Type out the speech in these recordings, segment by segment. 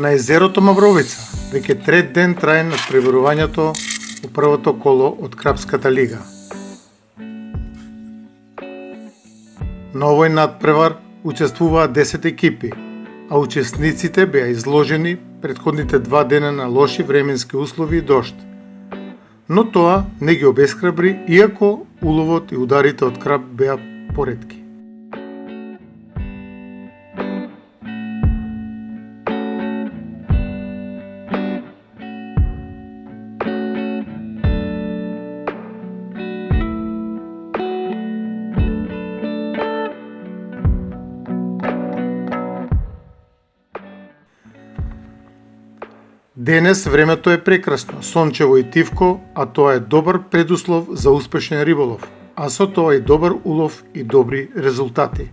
На езерото Мавровица веќе трет ден трае надпреварувањето у првото коло од Крапската лига. На овој надпревар учествуваат 10 екипи, а учесниците беа изложени претходните 2 дена на лоши временски услови и дожд. Но тоа не ги обесхрабри, иако уловот и ударите од крап беа поретки. Денес времето е прекрасно, сончево и тивко, а тоа е добар предуслов за успешен риболов, а со тоа и добар улов и добри резултати.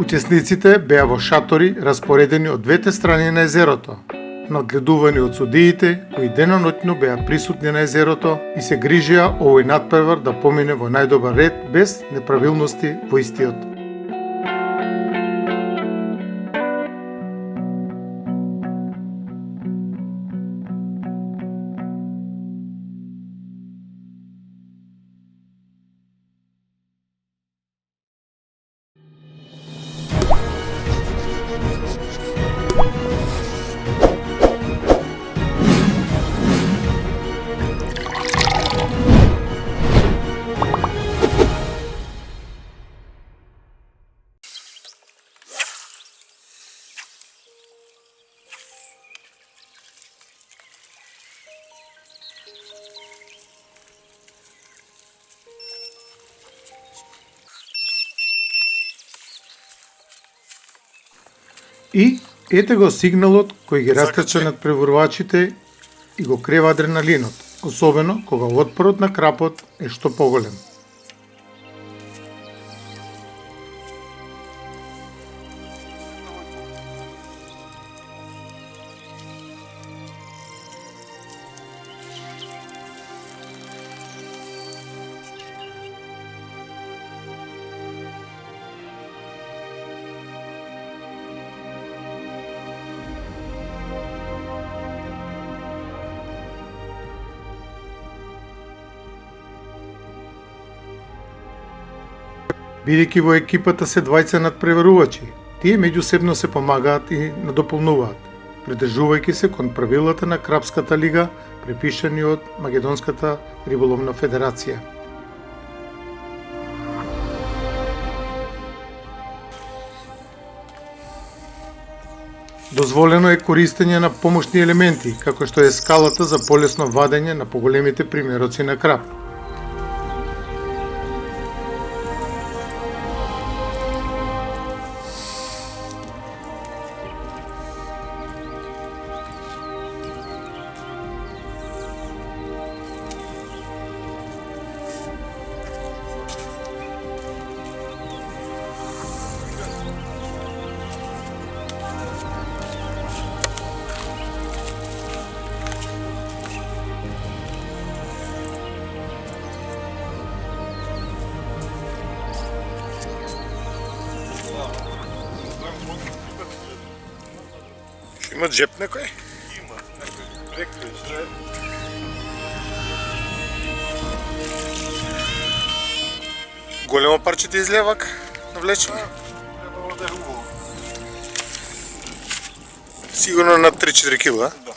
Учесниците беа во шатори распоредени од двете страни на езерото, надгледувани од судиите кои деноноќно беа присутни на езерото и се грижеа овој надпревар да помине во најдобар ред без неправилности во истиот. И ете го сигналот кој ги растача надпреварувачите и го крева адреналинот, особено кога отпорот на крапот е што поголем. Бидејќи во екипата се двајца надпреварувачи, тие меѓусебно се помагаат и надополнуваат, придржувајќи се кон правилата на Крапската лига, препишани од Македонската риболовна федерација. Дозволено е користење на помошни елементи, како што е скалата за полесно вадење на поголемите примероци на крап. Има джеп некој? Има, некој ректор. Големо парче ти излевак навлечено? Требало да е убаво. Сигурно над 3-4 кила, а? Да.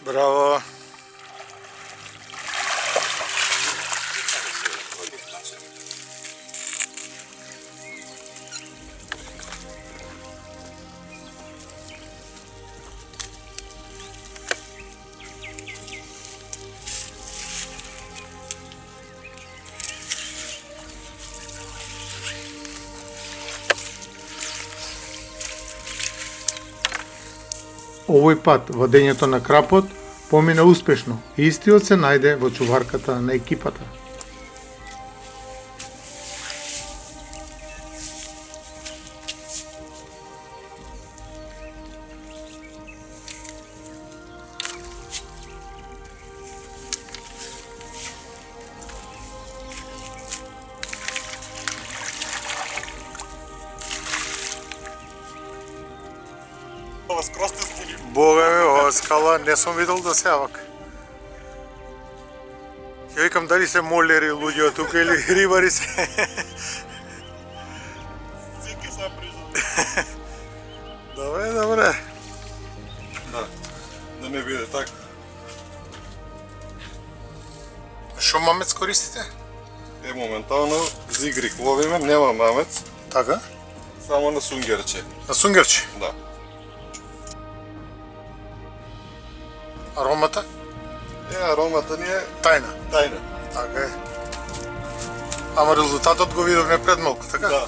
Браво. Овој пат вадењето на крапот помина успешно и истиот се најде во чуварката на екипата. Ова скроз те скини. Бога ме, ова скала не сум видел да се јавак. Ја викам дали се молери луѓе од тука или рибари се. Сики са прижат. Добре, добре. Да не биде така. Шо мамец користите? Моментално зигрик ловиме, нема мамец, Така? само на сунгерче. На сунгерчи. Да. Аромата? Аромата ни е Тајна. тајна. Така е. Ама резултатот го видовме пред малку, така? Да.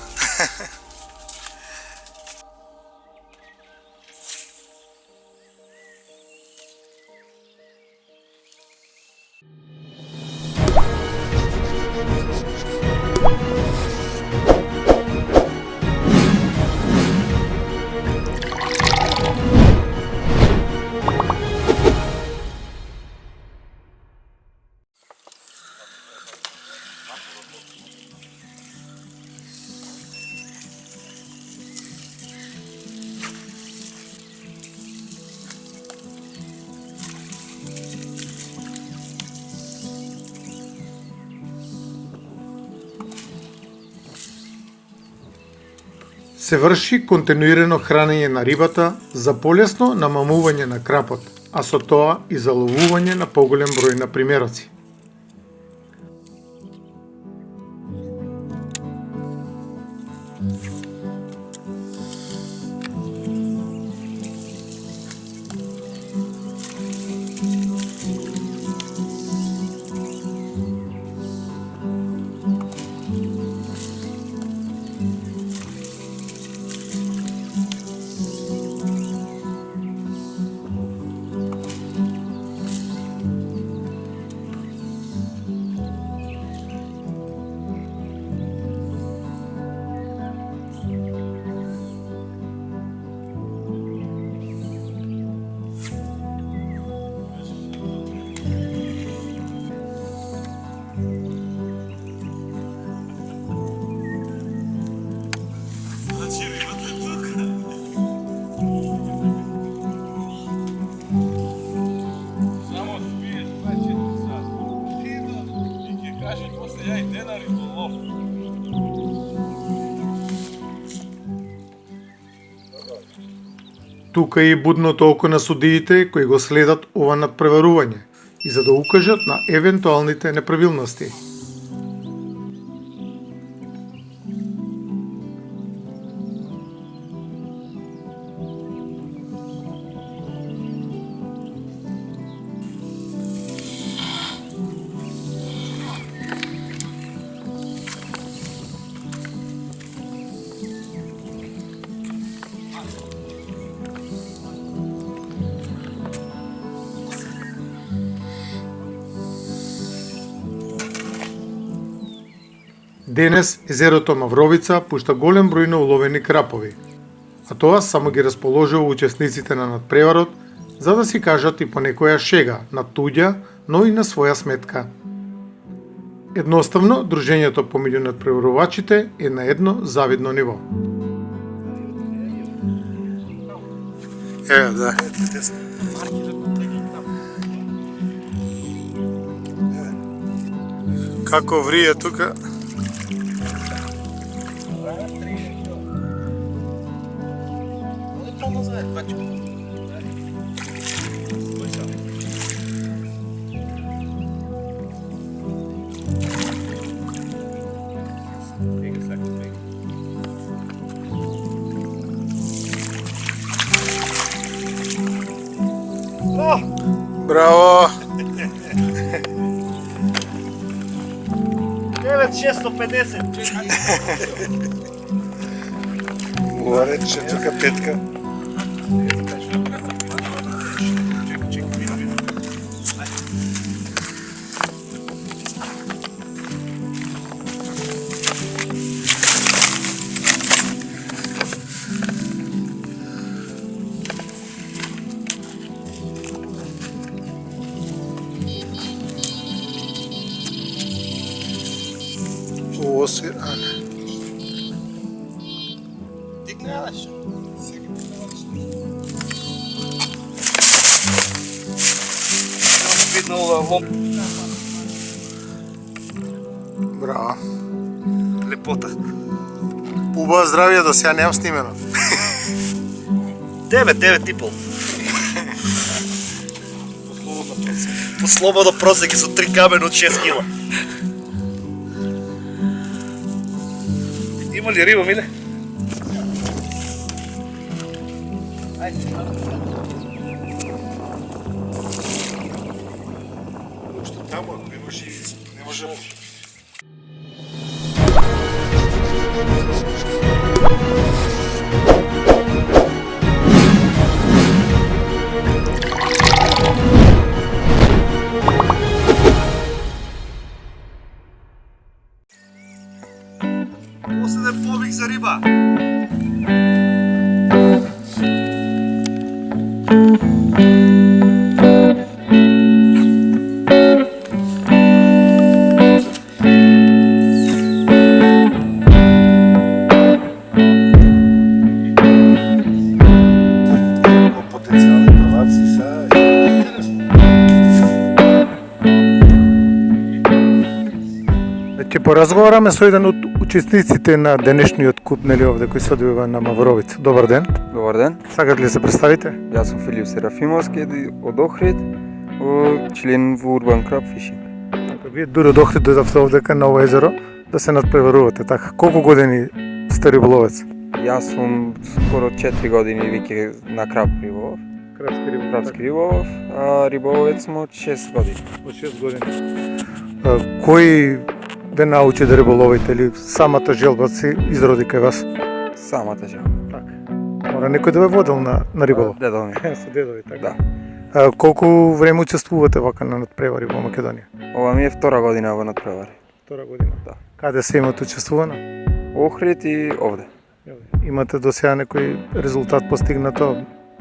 Се врши континуирано хранење на рибата за полесно намамување на крапот, а со тоа и за ловување на поголем број на примероци. Тука е и будното око на судиите кои го следат ова надпреварување и за да укажат на евентуалните неправилности. Денес езерото Мавровица пушта голем број на уловени крапови, а тоа само ги расположува учесниците на надпреварот за да си кажат и по некоја шега на туѓа, но и на своја сметка. Едноставно, дружењето помеѓу надпреварувачите е на едно завидно ниво. Да. Како врие тука? Браво! 9650. Горе, четврка, петка. Освир, а не. Видно лом. Браво. Лепота. Убаво здравје, до сега немам снимено. 9,5. По слободно просеки со 3 камена од 6 кила. Има ли риба, Миле? Што тамо, ако имаш ивица, не може. Последен повик за риба. Потенцијални пробаци са интересно. Ќе поразговараме со еден од учесниците на денешниот куп, нели овде, кој се одвива на Мавровица. Добар ден. Добар ден, Сакате ли се представите? јас сум Филип Серафимовски од Охрид, член во Urban Crab Fishing. Така, вие дури од Охрид дојдовте овдека на ова езеро да се надпреварувате. Така, колку години сте риболовец? Јас сум скоро 4 години веќе на краб риболов, Крапски риболов. крабски риболов, а риболовец сум од 6 години. Од 6 години. Кој ве научи да риболовите или самата желба се изроди кај вас? Самата жал. Така. Мора некој да ве водел на риболов. Дедо ми. Со дедови, така. Да. Колку време учествувате вака на надпревари во Македонија? Ова ми е втора година во надпревари. Втора година. Да. Каде се имате учествувано? Охрид и овде. Имате до сега некој резултат постигнато?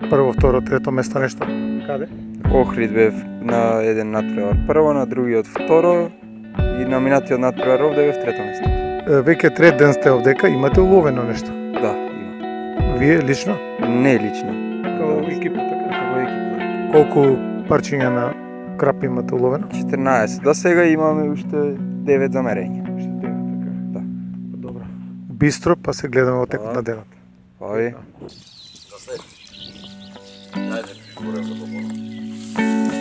Прво, второ, трето место нешто? Каде? Охрид бев на еден надпревар прво, на другиот второ и на минатиот надпревар овде бев трето место. Веќе трет ден сте овдека, имате уловено нешто? Да, има. Вие лично? Не лично. Као Да. екипа, така? Како екипа. Колку парчиња на крап имате уловено? 14. До сега имаме уште 9 замерења. Уште 9, така? Да. Добро. Бистро, па се гледаме во текот Да. на денот. Ови. Ајде, пригорем за попола.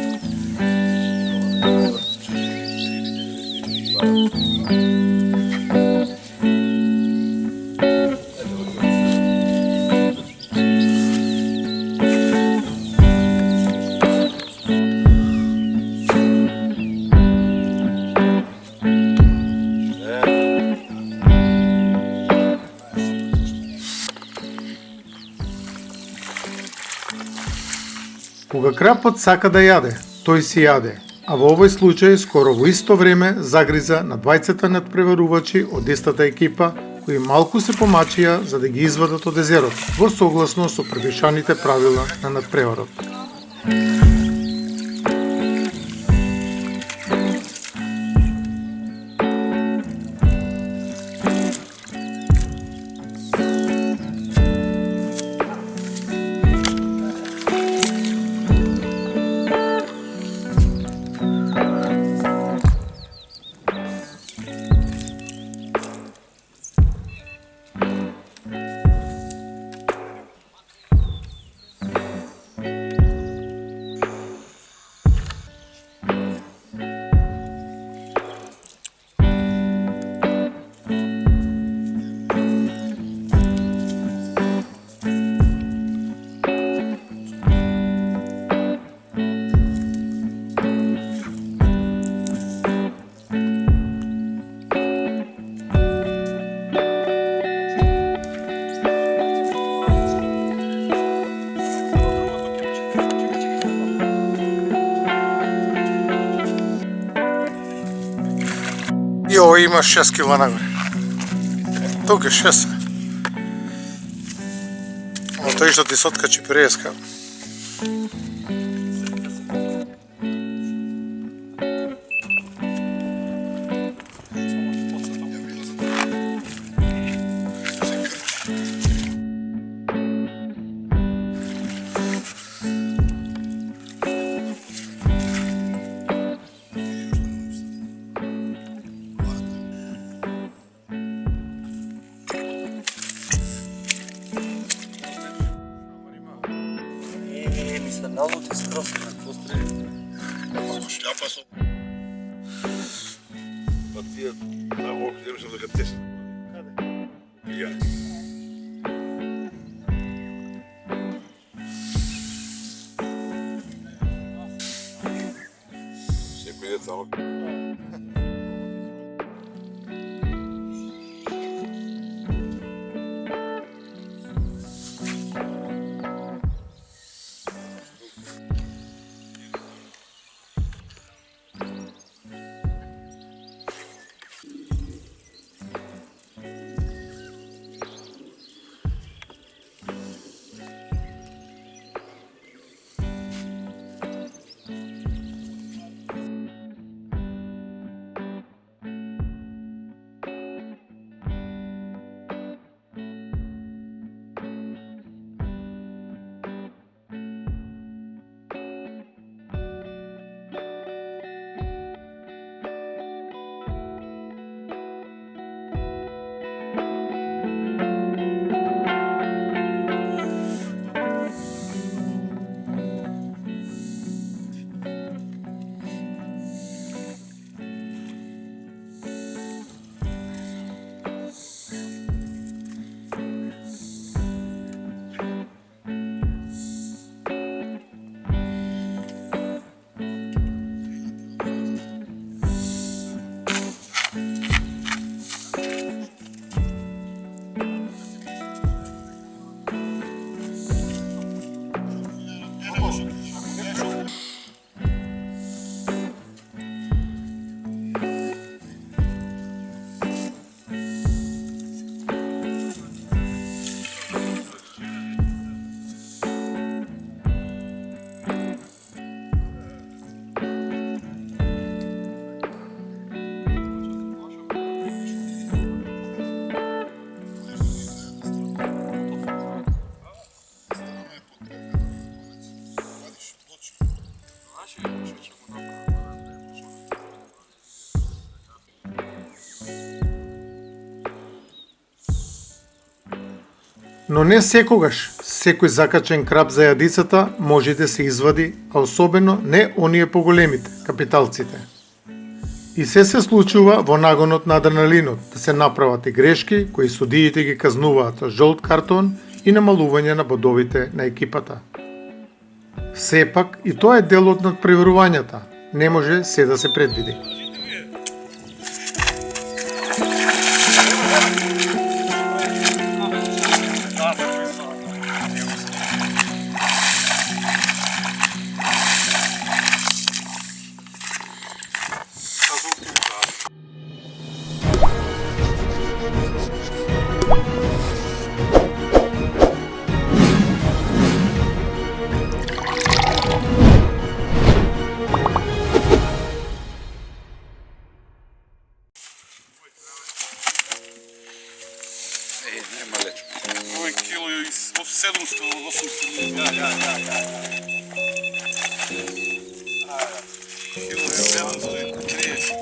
Кога крапот сака да јаде, тој си јаде, а во овој случај скоро во исто време загриза на двајцата надпреварувачи од истата екипа, кои малку се помачија за да ги извадат од езерото, во согласно со превишаните правила на надпреварот. овој има 6 кила нагоре. Тука 6. Но тој што ти соткачи преска. Ми се налути скроз на пострели. Шляпа со... Па тие, тамо, не можам да га тесна. Каде? Ја. Секој е тамо. Но не секогаш секој закачен крап за јадицата може да се извади, а особено не оние поголемите, капиталците. И се случува во нагонот на адреналинот да се направат и грешки кои судиите ги казнуваат со жолт картон и намалување на бодовите на екипата. Сепак и тоа е дел од надпреварувањата, не може се да се предвиди. Ovo je kilo i 700, 800. Kilo je 730.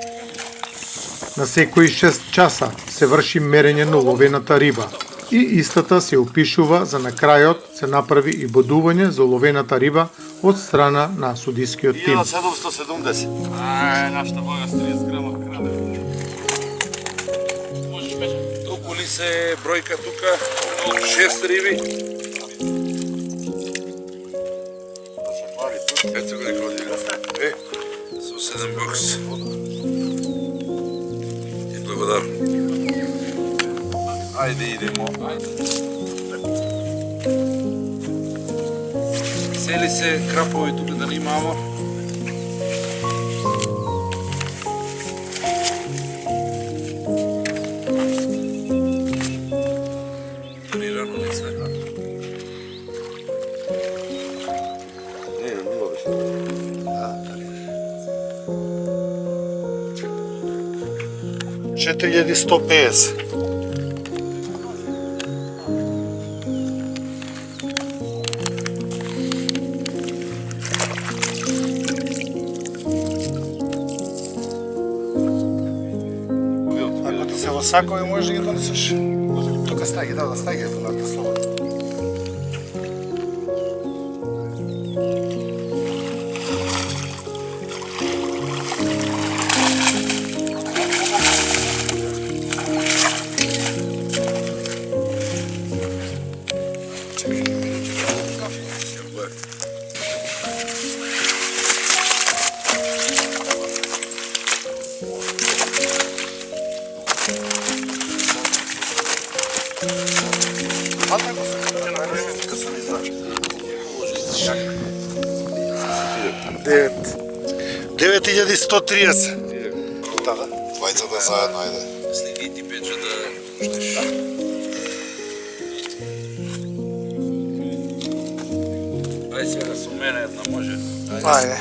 На секои 6 часа се врши мерење на уловената риба и истата се опишува за на крајот се направи и бодување за уловената риба од страна на судискиот тим. 1770. Нашата бога 30 грама краде. Толку ли се бројка тука? 6 риби. Ето го некој година. Со 7 бокс. И благодарам. Ајде идемо. Сели се крапови тука да имамо. 4150. Ако ти се во сакови можеш да ги донесеш. Тука стаги, да, стаги ето на слободно. Девет. 9130. Да, да. Двајцата заедно, ајде. Слеги ти пече да пуштиш. Ај сега со мене една може. Ајде.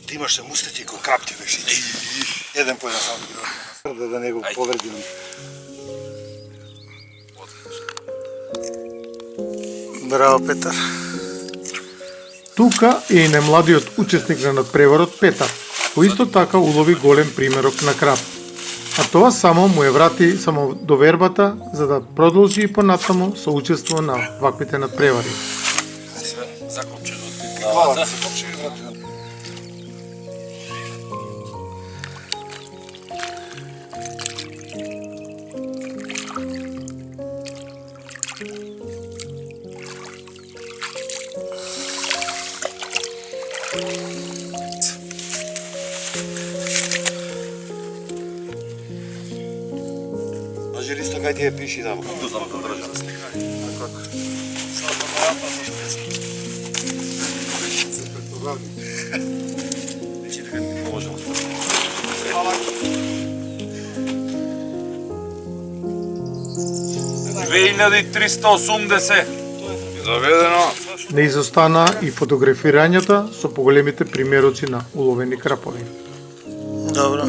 Ти имаше мустети кој капти беше. Еден појден само да не го повредим. Браво, Петар. Тука е и најмладиот учесник на надпреварот Петар, кој исто така улови голем примерок на крап. А тоа само му е врати само довербата за да продолжи и понатаму со учество на ваквите надпревари. Закопчено од Главата главата. се попче и врати. Може ли сто кај ти ја пиши таму? Ту знам да држам. Вече дека ти положил. 2380. Заведено. Не изостана и фотографирањата со поголемите примероци на уловени крапови. Добро.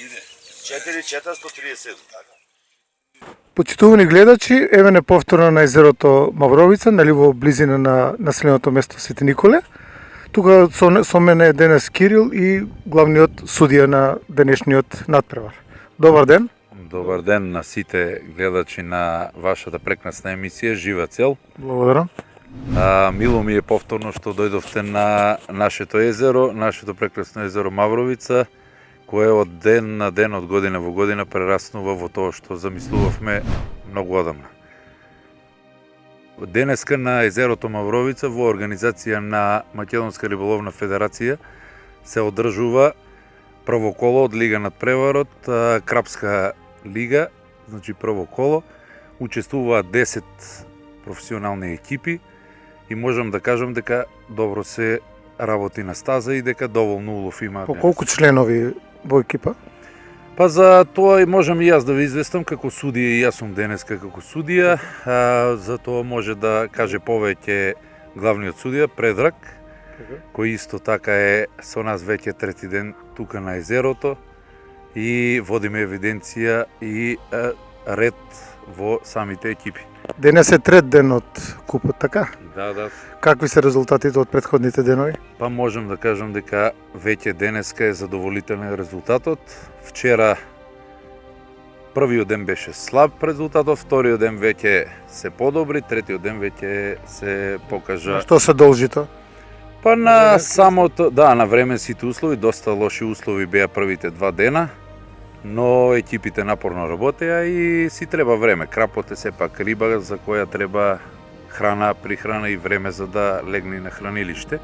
Иде. 4437. Почитувани гледачи, еве не повторно на езерото Мавровица, нели во близина на населеното место Свети Николе. Тука со мене е денес Кирил и главниот судија на денешниот надпревар. Добар ден. Добар ден на сите гледачи на вашата прекрасна емисија Жива цел. Благодарам. Мило ми е повторно што дојдовте на нашето езеро, нашето прекрасно езеро Мавровица, кое од ден на ден, од година во година прераснува во тоа што замислувавме многу одамна. Денеска на езерото Мавровица во организација на Македонска риболовна федерација се одржува прво коло од Лига надпреварот, Крапска лига, значи прво коло. Учествуваат 10 професионални екипи и можам да кажам дека добро се работи на стаза и дека доволно улов има. По колку членови во екипа? Па за тоа и можам и јас да ви известам како судија, и јас сум денеска како судија, за тоа може да каже повеќе главниот судија Предраг, кој исто така е со нас веќе трети ден тука на езерото и водиме евиденција и ред во самите екипи. Денес е трет ден од купот, така? Да. Какви се резултатите од претходните денови? Па можам да кажам дека веќе денеска е задоволителен резултатот. Вчера првиот ден беше слаб резултатот, вториот ден веќе се подобри, третиот ден веќе се покажа. Што се должи тоа? Па на самото, да, на временските услови, доста лоши услови беа првите 2 дена, но екипите напорно работеа и си треба време. Крапот е сепак риба за која треба храна, прихрана и време за да легне на хранилиште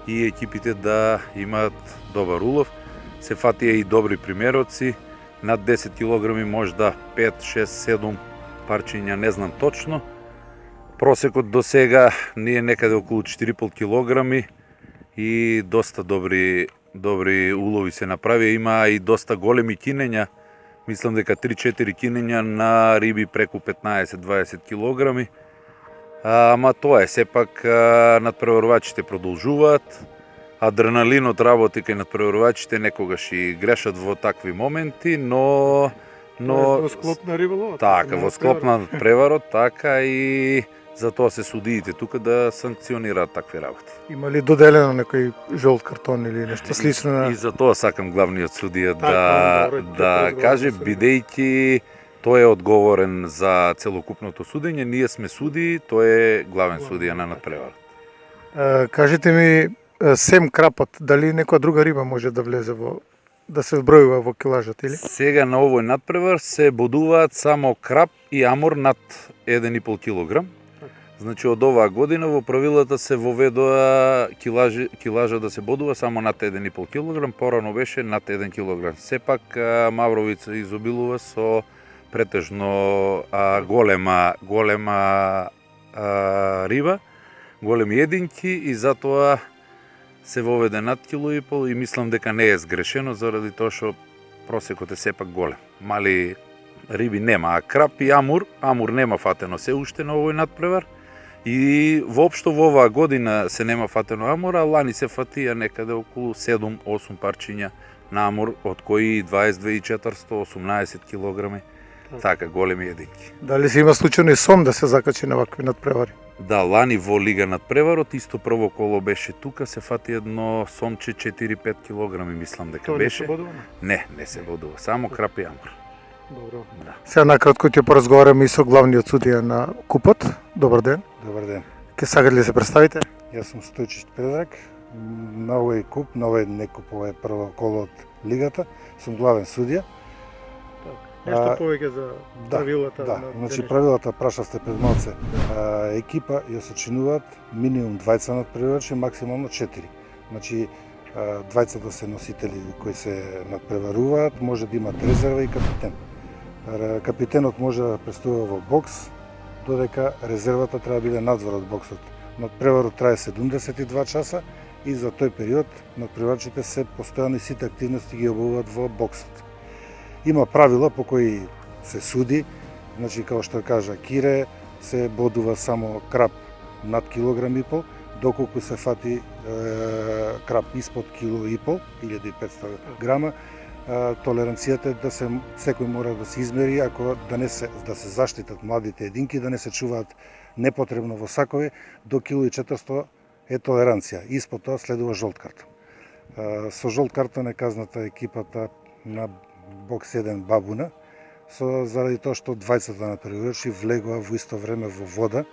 и екипите да имаат добар улов. Се фатија и добри примероци, над 10 кг може да 5, 6, 7 парчиња, не знам точно. Просекот до сега ни е некаде околу 4,5 кг и доста добри улови се направија. Има и доста големи кинења, мислам дека 3-4 кинења на риби преку 15-20 кг. Ама тоа е, сепак надпреварувачите продолжуваат. Адреналинот работи кај надпреварувачите, некогаш и грешат во такви моменти, но Во склоп на риболовот. така, во склоп на преварот, така и затоа се судиите тука да санкционираат такви работи. Има ли доделено некој жолт картон или нешто слично И на... за тоа сакам главниот судија Така, добро, да ќе каже, разговараме. бидејќи тој е одговорен за целокупното судење, ние сме суди, тој е главен судија на надпреварот. Кажете ми, сем крапот, дали некоја друга риба може да влезе да се збројува во килажот или? Сега на овој надпревар се бодуваат само крап и амур над 1,5 кг. Значи од оваа година во правилата се воведоа килажа да се бодува само над 1,5 кг, порано беше над 1 кг. Сепак Мавровица изобилува со претежно голема риба, големи единки и затоа се воведе над 1,5 кг и мислам дека не е сгрешено заради тоа што просекот е сепак голем. Мали риби нема, а крап и амур нема фатено се уште на овој надпревар. И воопшто во оваа година се нема фатено амур, а лани се фатија некаде околу 7-8 парчиња на амур, од кои 22.400, 18 кг, така големи единки. Дали се има случајно и сом да се закачи на вакви надпревари? Да, лани во Лига надпреварот, исто прво коло беше тука, се фати едно сомче 4-5 кг, мислам дека Тоа не се беше. бодува? Не се бодува, само крап и амур. Добро. Да. Сега накратко ќе поразговараме и со главниот судија на купот. Добар ден. Добар ден. Ке сакате ли да се представите? Јас сум Стојчиć Предраг. На овој куп, на овој некуп, ова е прво коло од лигата, сум главен судија. Нешто повеќе за правилата Да, на значи денешните. правилата прашавте пред малце. Екипа ја сочинуваат минимум 20 надпреварувачи, максимално 4. Значи двајца да се носители кои се надпреваруваат, може да имат резерва и капитен. Капитенот може да престува во бокс, додека резервата треба да биде надвор од боксот. Надпреварот трае 72 часа и за тој период надпреварачите се постојано и сите активности ги обавуваат во боксот. Има правила по кои се суди, значи како што кажа Кире, се бодува само крап над килограм и пол, доколку се фати крап испод кило и пол, 1500 грама, толеранцијата е да се секој мора да се измери, ако да се заштитат младите единки, да не се чуваат непотребно во сакови, до кило и 400 е толеранција. Испод тоа следува жолт картон. Со жолт картон е казната екипата на бокс 1 Бабуна, заради тоа што двајцата надпреварувачи влегоа во исто време во вода,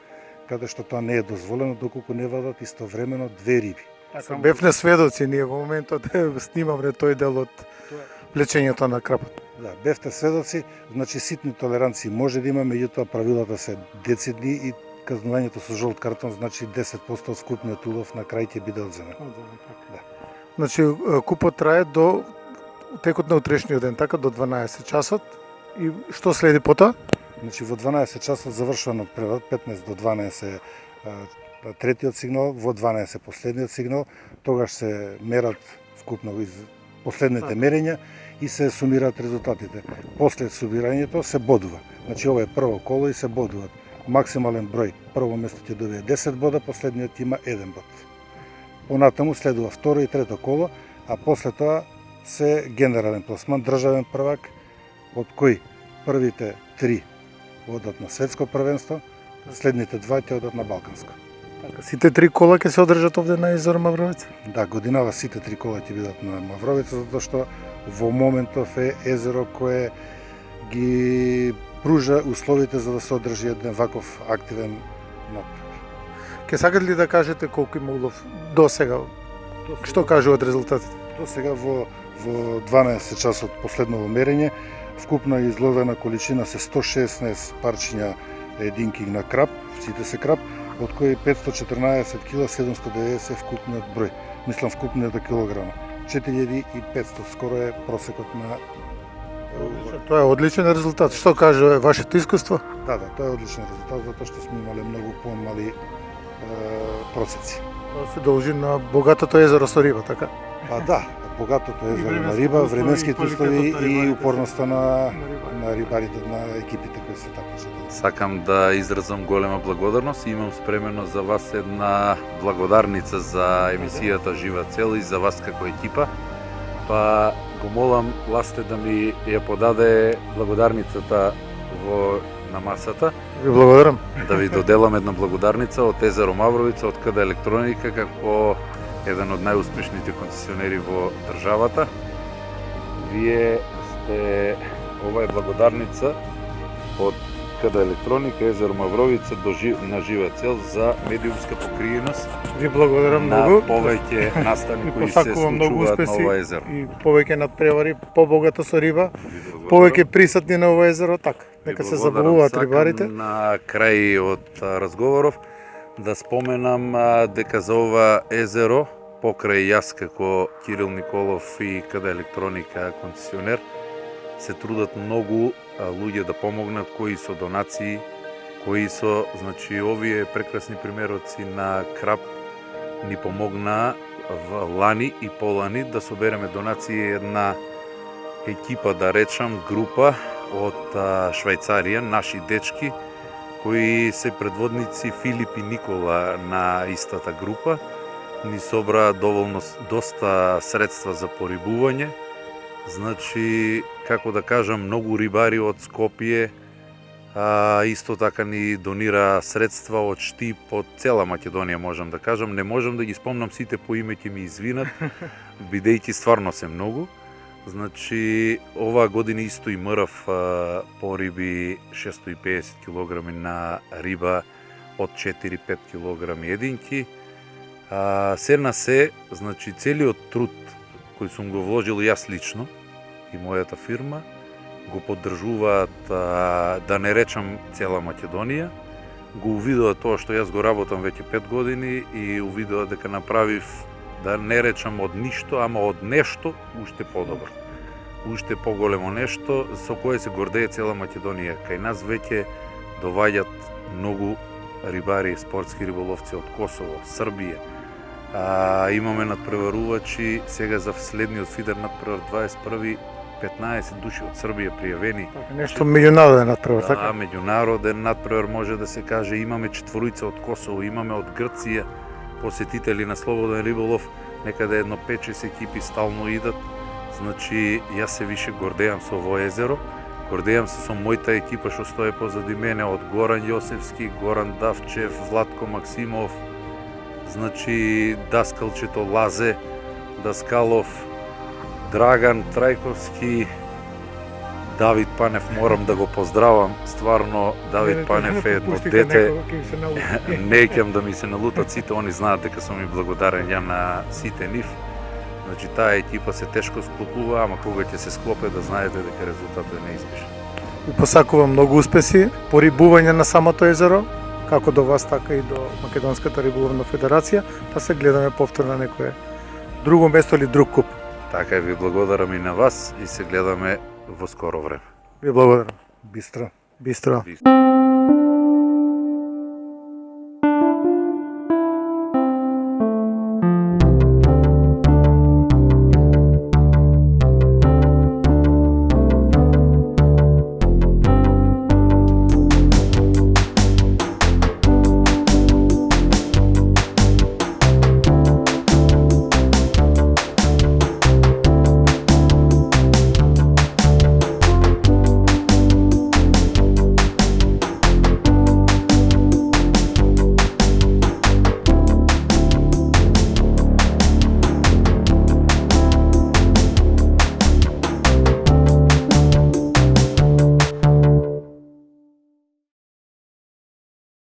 каде што тоа не е дозволено доколку не вадат истовремено две риби. Бевме сведоци ние во моментот да снимаме тој дел од влечењето на крапот. Да, бевте сведоци, значи ситни толеранции може да има, меѓутоа правилата се децидни и казнувањето со жолт картон значи 10% од скупниот улов на крај ќе биде одземен. Да. Значи купот трае до текот на утрешниот ден, така до 12 часот. И што следи потоа? Значи во 12 часот завршува надпреварот, 15 до 12 третиот сигнал, во 12 последниот сигнал, тогаш се мерат вкупно последните мерења и се сумираат резултатите. После сумирањето се бодува. Значи ова е прво коло и се бодуваат. Максимален број. Прво место ќе добие 10 бода, последниот има 1 бод. Понатаму следува второ и трето коло, а после тоа се генерален пласман, државен првак, од кои првите 3 одат на светско првенство, следните 2 ќе одат на балканско. Сите 3 кола ќе се одржат овде на езеро Мавровица? Да, годинава сите 3 кола ќе бидат на Мавровица, затоа што во моментов е езеро кое ги пружа условите за да се одржи еден ваков активен натпревар. Ке сакате ли да кажете колку има улов до сега? Што кажуваат резултатите? До сега во 12 часа од последново мерење, вкупна изловена количина се 116 парчиња единки на крап, сите се крап, од кои 514 кг 790 вкупниот број, мислам вкупниот килограма. 4500 скоро е просекот на... Тоа е одличен резултат. Што каже вашето искуство? Да, тоа е одличен резултат, затоа што сме имале многу помали просеци. Тоа се должи на богатото езеро со риба, така? Па да, богатото езеро на временските риба, услови, временските услови квалитетот на и рибарите. упорноста на рибарите, на екипите кои се такмичат. Сакам да изразам голема благодарност и имам спремено за вас една благодарница за емисијата Жива цел и за вас како екипа. Па го молам Ласте да ми ја подаде благодарницата на масата, Ви благодарам. да ви доделам една благодарница од Езеро Мавровица, од КД Електроника, како еден од најуспешните концесионери во државата. Вие сте, ова е благодарница од КД Електроника, Езеро Мавровица на Жива цел за медиумска покриеност Ви благодарам на многу. повеќе настани Ви кои се посакувам многу случуваат на успеси ова езеро. и повеќе надпревари, побогато со риба, Ви благодарам. повеќе присутни на ова езеро, така. Ви Нека се благодарам. забавуваат Сакам рибарите. На крај од разговоров да споменам дека за ова езеро покрај јас како Кирил Николов и КД Електроника концесионер се трудат многу луѓе да помогнат, кои со донации, кои со, значи, овие прекрасни примероци на крап ни помогна лани и полани да собереме донации една екипа, да речам, група од Швајцарија, наши дечки, кои се предводници Филип и Никола на истата група, ни собра доста средства за порибување. Значи, како да кажам, многу рибари од Скопје исто така ни донира средства од Штип, од цела Македонија, можам да кажам. Не можам да ги спомнам сите по име, ќе ми извинат, бидејќи стварно се многу. Значи, оваа година исто и мрав пориби 650 кг на риба од 4-5 кг единки. Се на се, значи, целиот труд кој сум го вложил јас лично и мојата фирма, го поддржуваат, да не речам, цела Македонија. Го увидува тоа што јас го работам веќе 5 години и увидува дека направив, да не речам од ништо, ама од нешто уште подобро. Уште поголемо нешто со кое се гордее цела Македонија. Кај нас веќе доваѓат многу рибари, спортски риболовци од Косово, Србија. Имаме надпреварувачи сега за следниот фидер надпревар 21 15 души од Србија пријавени. Нешто меѓународен надпревар, така? Меѓународен надпревар може да се каже. Имаме четворица од Косово, имаме од Грција посетители на слободен риболов, некаде едно 5-6 екипи стално идат. Значи, јас се више гордеам со ово езеро, гордеам се со мојата екипа што стои позади мене, од Горан Јосевски, Горан Давчев, Владко Максимов, значи Даскалчето Лазе, Даскалов, Драган Трајковски, Давид Панев, морам да го поздравам, стварно Давид Панев е едно дете, не ќам да ми се налутат сите, они знаат дека сум ми благодарен ја на сите нив. Значи, таа екипа се тешко склопува, ама кога ќе се склопе, да знаете дека резултатот е неизбежен. Ви посакувам многу успеси, порибување на самото езеро, како до вас, така и до Македонската риболовна федерација, да се гледаме повторно на некое друго место или друг куп. Така ви благодарам и на вас и се гледаме во скоро време. Ви благодарам. Бистро. Бистро. Бистро.